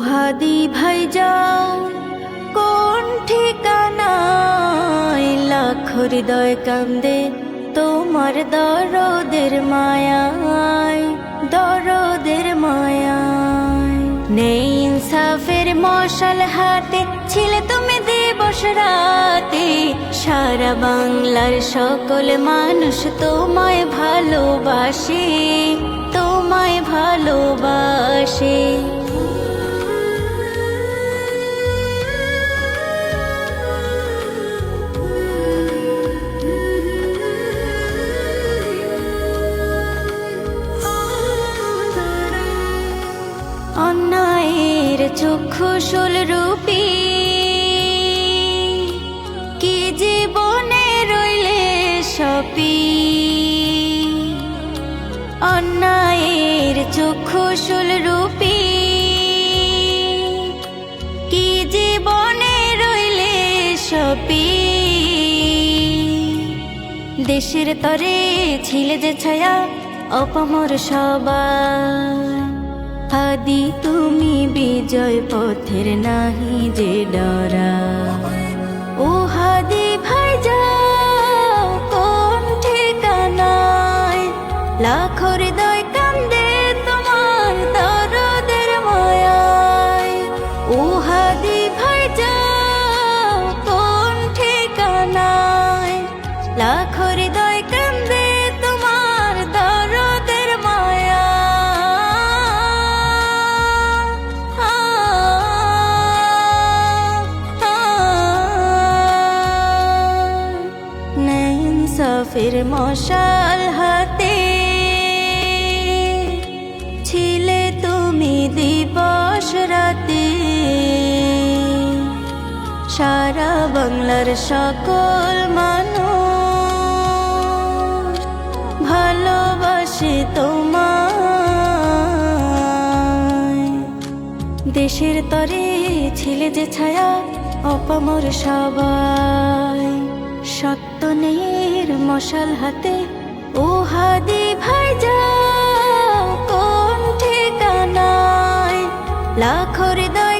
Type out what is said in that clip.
হাদি ভাই যাও কোন ঠিকানায়, লাখ হৃদয় কান্দে তোমার দরদের মায়ায়, দরদের মায়ায়। নেই ইনসাফের মশাল হাতে, ছিলে তুমি দিবস রাতে, সারা বাংলার সকল মানুষ তোমায় ভালোবাসে, তোমায় ভালোবাসে। অন্যায়ের চক্ষুশূল রূপী কি জীবনে রইলে সপি, অন্যায়ের চক্ষুশূল রূপী কি জীবনে রইলে সপি। দেশের তরে ছিলে যে ছায়া অপমর সবাই, হাদি তুমি বিজয় পথের নাহি যে ডরা। ও হাদি ভাই যাও কোন ঠিকানায়, লাখ হৃদয় কান্দে তোমার দরদের মায়ায়। ও হাদি ভাই যাও কোন ঠিকানায়, লাখ হৃদয় কান্দে তোমার দরদের মায়া। ইনসাফের মশাল হাতে, ছিলে তুমি দিবস রাতে, সারা বাংলার সকল মানুষ ভালোবাসে তোমায়। দেশের তরে ছিলে যে ছায়া অপমর সবাই, সত্য ন্যায়ের মশাল হাতে। ও হাদি ভাই যাও কোন ঠিকানায়, লাখ হৃদয়